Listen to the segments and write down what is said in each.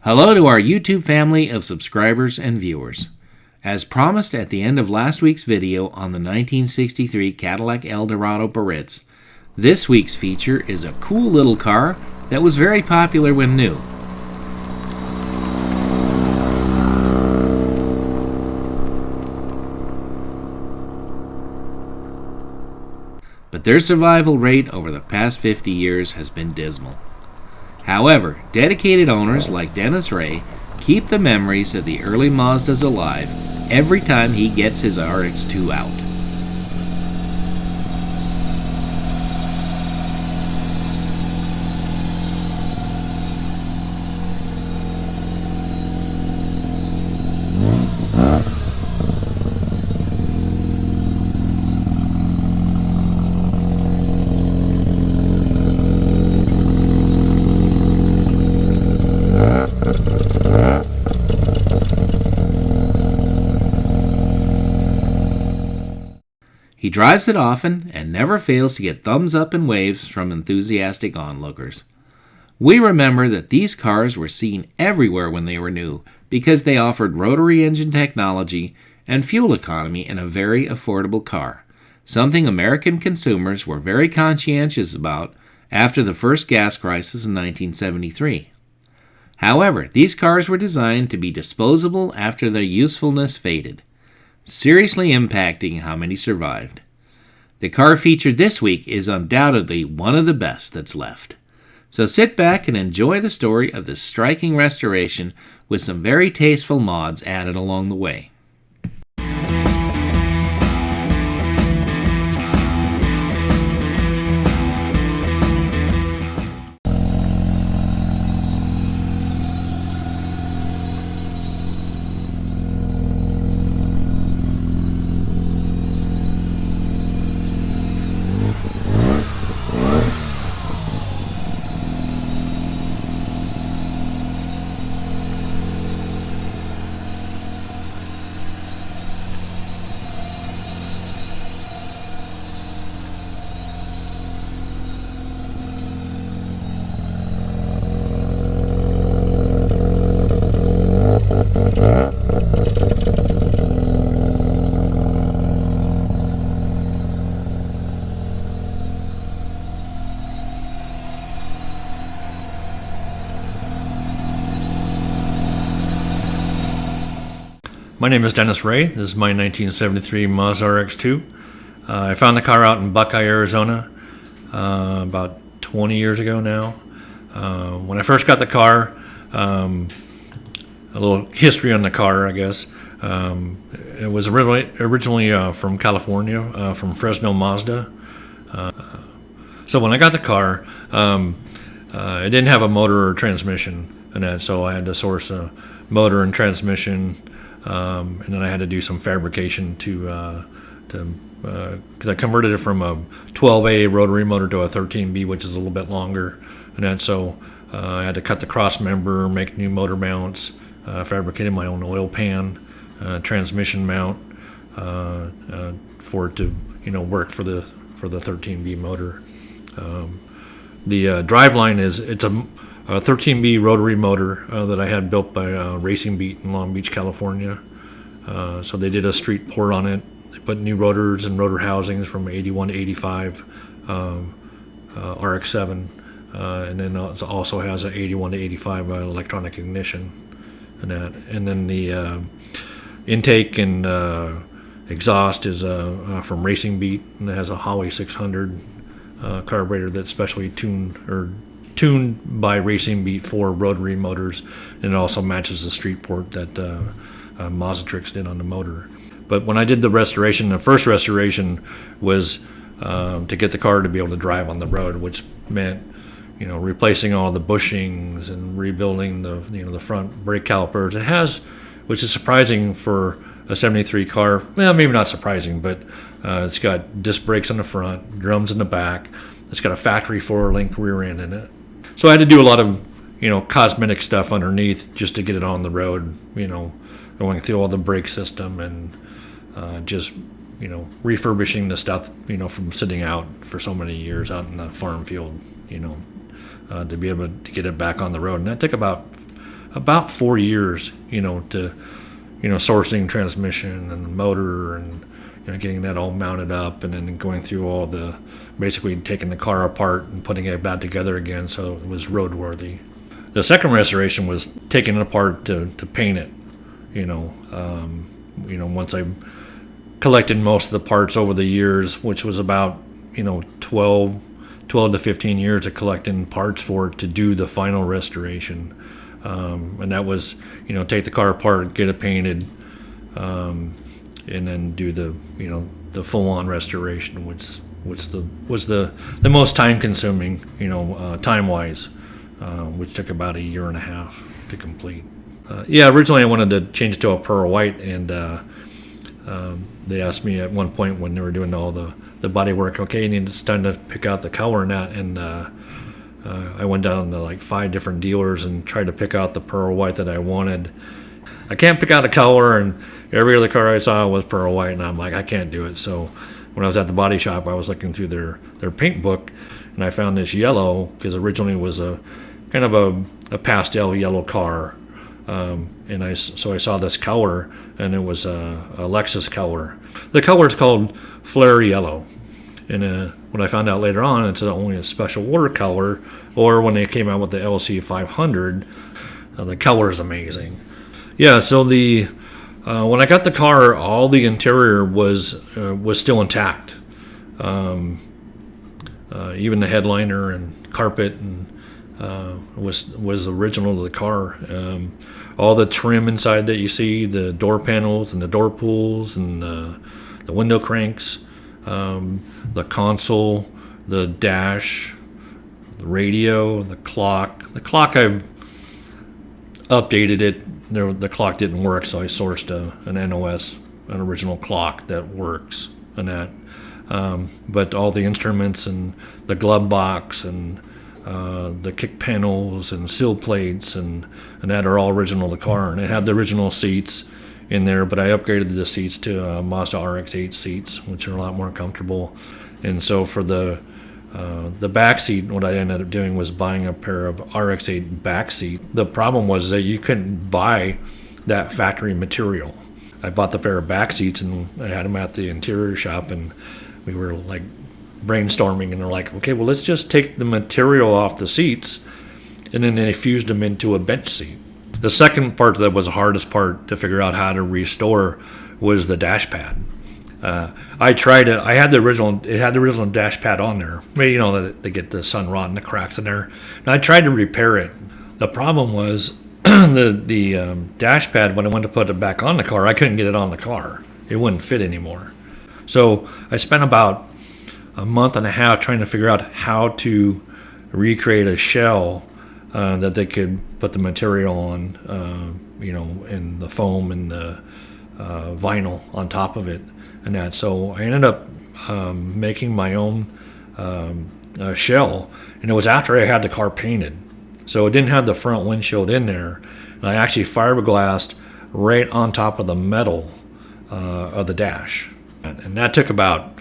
Hello to our YouTube family of subscribers and viewers. As promised at the end of last week's video on the 1963 Cadillac Eldorado Barrettes, this week's feature is a cool little car that was very popular when new. But their survival rate over the past 50 years has been dismal. However, dedicated owners like Dennis Ray keep the memories of the early Mazdas alive every time he gets his RX2 out. He drives it often and never fails to get thumbs up and waves from enthusiastic onlookers. We remember that these cars were seen everywhere when they were new because they offered rotary engine technology and fuel economy in a very affordable car, something American consumers were very conscientious about after the first gas crisis in 1973. However, these cars were designed to be disposable after their usefulness faded, seriously impacting how many survived. The car featured this week is undoubtedly one of the best that's left. So sit back and enjoy the story of this striking restoration with some very tasteful mods added along the way. My name is Dennis Ray. This is my 1973 Mazda RX2. I found the car out in Buckeye, Arizona, about 20 years ago now. When I first got the car, a little history on the car, I guess. It was originally from California, from Fresno Mazda. So when I got the car, it didn't have a motor or transmission in that, so I had to source a motor and transmission. And then I had to do some fabrication because I converted it from a 12A rotary motor to a 13B, which is a little bit longer. And then so I had to cut the cross member, make new motor mounts, fabricated my own oil pan, transmission mount for it to work for the 13B motor. The driveline it's a 13B rotary motor that I had built by Racing Beat in Long Beach, California. So they did a street port on it. They put new rotors and rotor housings from 81 to 85 RX7, and then it also has an 81 to 85 electronic ignition and that. And then the intake and exhaust is from Racing Beat, and it has a Holley 600 carburetor that's specially tuned by Racing Beat for rotary motors, and it also matches the street port that Mazda did on the motor. But when I did the restoration, the first restoration was to get the car to be able to drive on the road, which meant replacing all the bushings and rebuilding the front brake calipers. It has, which is surprising for a 73 car. Well, maybe not surprising, but it's got disc brakes on the front, drums in the back. It's got a factory 4-link rear end in it. So I had to do a lot of, cosmetic stuff underneath just to get it on the road, going through all the brake system and just, refurbishing the stuff, from sitting out for so many years out in the farm field, to be able to get it back on the road. And that took about about 4 years, to sourcing transmission and motor and getting that all mounted up, and then going through all the basically taking the car apart and putting it back together again so it was roadworthy. The second restoration was taking it apart to paint it. Once I collected most of the parts over the years, which was about 12 to 15 years of collecting parts for it to do the final restoration. And that was, take the car apart, get it painted, and then do the full-on restoration, which was the most time-consuming, time-wise, which took about a year and a half to complete. Originally I wanted to change it to a pearl white, and they asked me at one point when they were doing all the body work, okay, it's time to pick out the color and that, and I went down to like 5 different dealers and tried to pick out the pearl white that I wanted. I can't pick out a color, and every other car I saw was pearl white, and I'm like, I can't do it. So when I was at the body shop, I was looking through their paint book, and I found this yellow, because originally it was a kind of a pastel yellow car. And I saw this color, and it was a Lexus color. The color is called Flare Yellow, and what I found out later on, it's only a special order color, or when they came out with the LC 500, the color is amazing. So when I got the car, all the interior was still intact. Even the headliner and carpet and was original to the car. All the trim inside that you see, the door panels and the door pulls and the window cranks, the console, the dash, the radio, the clock. The clock, I've updated it. The clock didn't work, so I sourced an NOS, an original clock that works, and that. But all the instruments and the glove box and the kick panels and sill plates and that are all original to the car, and it had the original seats in there, but I upgraded the seats to Mazda RX8 seats, which are a lot more comfortable. And so for the back seat, what I ended up doing was buying a pair of RX8 back seat. The problem was that you couldn't buy that factory material. I bought the pair of back seats, and I had them at the interior shop, and we were like brainstorming, and they're like, okay, well, let's just take the material off the seats, and then they fused them into a bench seat. The second part that was the hardest part to figure out how to restore was the dash pad. I tried it. I had the original. It had the original dash pad on there. They get the sun rot and the cracks in there. And I tried to repair it. The problem was the dash pad. When I wanted to put it back on the car, I couldn't get it on the car. It wouldn't fit anymore. So I spent about a month and a half trying to figure out how to recreate a shell that they could put the material on, and the foam and the vinyl on top of it, and that. So I ended up making my own shell, and it was after I had the car painted, so it didn't have the front windshield in there, and I actually fiberglassed right on top of the metal of the dash, and that took about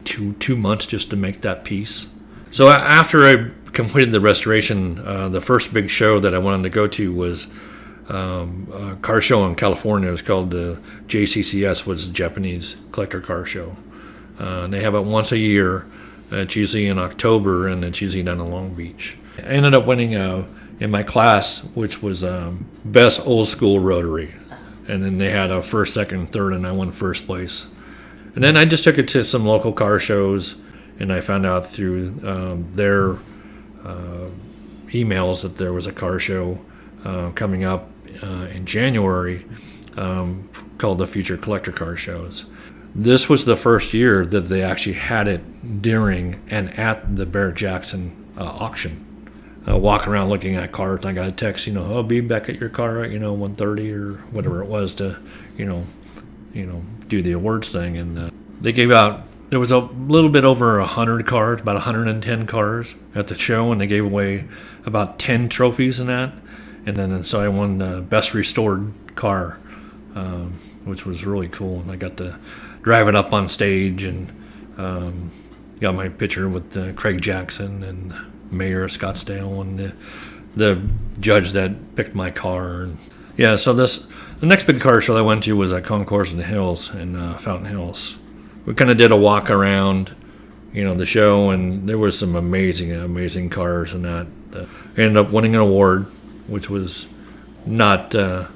two months just to make that piece. So after I completed the restoration, the first big show that I wanted to go to was a car show in California. It was called the JCCS, was a Japanese collector car show. They have it once a year. It's usually in October, and it's usually down in Long Beach. I ended up winning in my class, which was best old school rotary. And then they had a first, second, and third, and I won first place. And then I just took it to some local car shows, and I found out through their emails that there was a car show coming up in January called the Future Collector Car Shows. This was the first year that they actually had it during and at the Barrett-Jackson auction. Walking around looking at cars, and I got a text, I'll be back at your car at 1:30 or whatever it was to, do the awards thing. And they gave out. There was a little bit over 100 cars, about 110 cars at the show, and they gave away about 10 trophies in that. And then so I won the best restored car, which was really cool. And I got to drive it up on stage, and got my picture with Craig Jackson and Mayor of Scottsdale and the judge that picked my car. And yeah, so the next big car show I went to was at Concourse in the Hills in Fountain Hills. We kind of did a walk around, the show, and there was some amazing cars and that. I ended up winning an award, which was not, I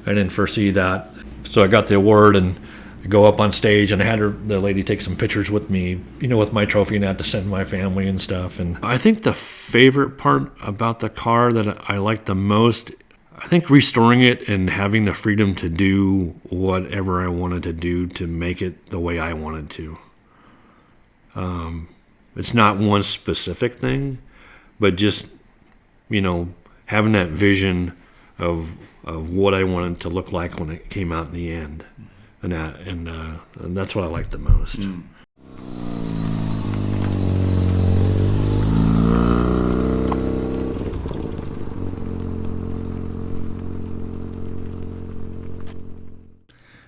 didn't foresee that. So I got the award and I go up on stage, and I had the lady take some pictures with me, with my trophy and that to send my family and stuff. And I think the favorite part about the car that I like the most, I think restoring it and having the freedom to do whatever I wanted to do to make it the way I wanted to. It's not one specific thing, but just, having that vision of what I wanted to look like when it came out in the end. And that's what I like the most.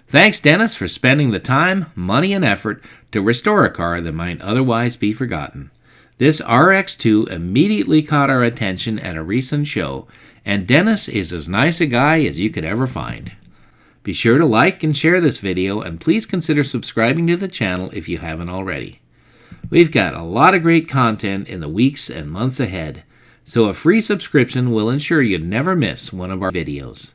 Thanks, Dennis, for spending the time, money, and effort to restore a car that might otherwise be forgotten. This RX2 immediately caught our attention at a recent show, and Dennis is as nice a guy as you could ever find. Be sure to like and share this video, and please consider subscribing to the channel if you haven't already. We've got a lot of great content in the weeks and months ahead, so a free subscription will ensure you never miss one of our videos.